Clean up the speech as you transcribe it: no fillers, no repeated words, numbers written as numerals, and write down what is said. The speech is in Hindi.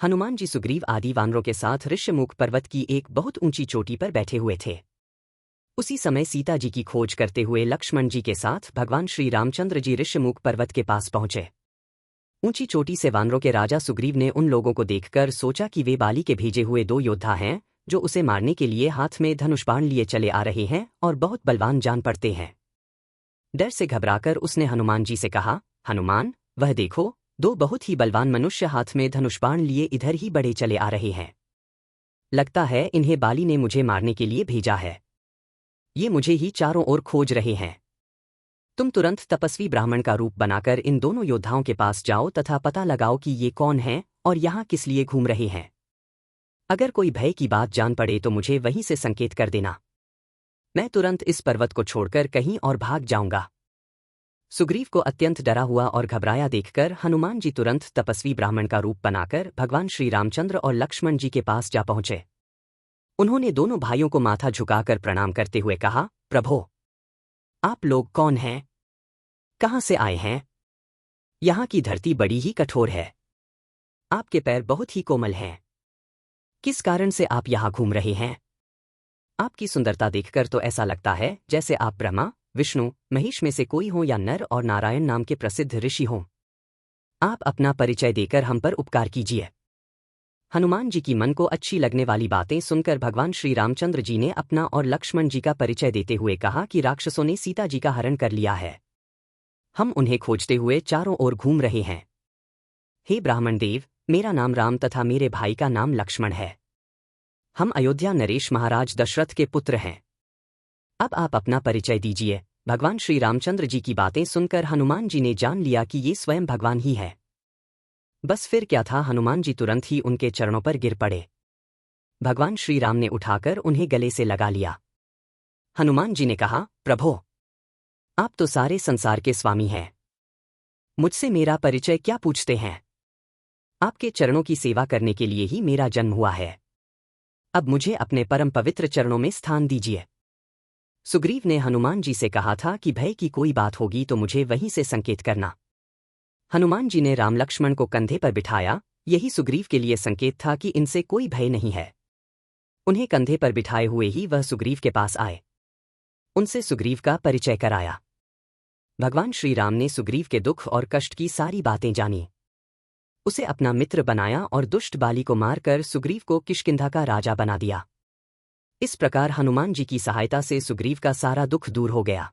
हनुमान जी सुग्रीव आदि वानरों के साथ ऋष्यमुख पर्वत की एक बहुत ऊंची चोटी पर बैठे हुए थे। उसी समय सीता जी की खोज करते हुए लक्ष्मण जी के साथ भगवान श्री रामचंद्र जी ऋष्यमुख पर्वत के पास पहुंचे। ऊंची चोटी से वानरों के राजा सुग्रीव ने उन लोगों को देखकर सोचा कि वे बाली के भेजे हुए दो योद्धा हैं जो उसे मारने के लिए हाथ में धनुष बाण लिए चले आ रहे हैं और बहुत बलवान जान पड़ते हैं। डर से घबराकर उसने हनुमान जी से कहा, हनुमान, वह देखो, दो बहुत ही बलवान मनुष्य हाथ में धनुष बाण लिए इधर ही बढ़े चले आ रहे हैं। लगता है इन्हें बाली ने मुझे मारने के लिए भेजा है। ये मुझे ही चारों ओर खोज रहे हैं। तुम तुरंत तपस्वी ब्राह्मण का रूप बनाकर इन दोनों योद्धाओं के पास जाओ तथा पता लगाओ कि ये कौन हैं और यहाँ किस लिए घूम रहे हैं। अगर कोई भय की बात जान पड़े तो मुझे वहीं से संकेत कर देना। मैं तुरंत इस पर्वत को छोड़कर कहीं और भाग जाऊंगा। सुग्रीव को अत्यंत डरा हुआ और घबराया देखकर हनुमान जी तुरंत तपस्वी ब्राह्मण का रूप बनाकर भगवान श्री रामचंद्र और लक्ष्मण जी के पास जा पहुंचे। उन्होंने दोनों भाइयों को माथा झुकाकर प्रणाम करते हुए कहा, प्रभो, आप लोग कौन हैं? कहाँ से आए हैं? यहाँ की धरती बड़ी ही कठोर है। आपके पैर बहुत ही कोमल हैं। किस कारण से आप यहाँ घूम रहे हैं? आपकी सुंदरता देखकर तो ऐसा लगता है जैसे आप ब्रह्मा, विष्णु, महेश में से कोई हो या नर और नारायण नाम के प्रसिद्ध ऋषि हों। आप अपना परिचय देकर हम पर उपकार कीजिए। हनुमान जी की मन को अच्छी लगने वाली बातें सुनकर भगवान श्री रामचंद्र जी ने अपना और लक्ष्मण जी का परिचय देते हुए कहा कि राक्षसों ने सीता जी का हरण कर लिया है। हम उन्हें खोजते हुए चारों ओर घूम रहे हैं। हे ब्राह्मण देव, मेरा नाम राम तथा मेरे भाई का नाम लक्ष्मण है। हम अयोध्या नरेश महाराज दशरथ के पुत्र हैं। अब आप अपना परिचय दीजिए। भगवान श्री रामचंद्र जी की बातें सुनकर हनुमान जी ने जान लिया कि ये स्वयं भगवान ही है। बस फिर क्या था, हनुमान जी तुरंत ही उनके चरणों पर गिर पड़े। भगवान श्री राम ने उठाकर उन्हें गले से लगा लिया। हनुमान जी ने कहा, प्रभो, आप तो सारे संसार के स्वामी हैं। मुझसे मेरा परिचय क्या पूछते हैं? आपके चरणों की सेवा करने के लिए ही मेरा जन्म हुआ है। अब मुझे अपने परम पवित्र चरणों में स्थान दीजिए। सुग्रीव ने हनुमान जी से कहा था कि भय की कोई बात होगी तो मुझे वहीं से संकेत करना। हनुमान जी ने राम लक्ष्मण को कंधे पर बिठाया। यही सुग्रीव के लिए संकेत था कि इनसे कोई भय नहीं है। उन्हें कंधे पर बिठाए हुए ही वह सुग्रीव के पास आए। उनसे सुग्रीव का परिचय कराया। भगवान श्री राम ने सुग्रीव के दुख और कष्ट की सारी बातें जानी। उसे अपना मित्र बनाया और दुष्ट बाली को मारकर सुग्रीव को किष्किंधा का राजा बना दिया। इस प्रकार हनुमान जी की सहायता से सुग्रीव का सारा दुख दूर हो गया।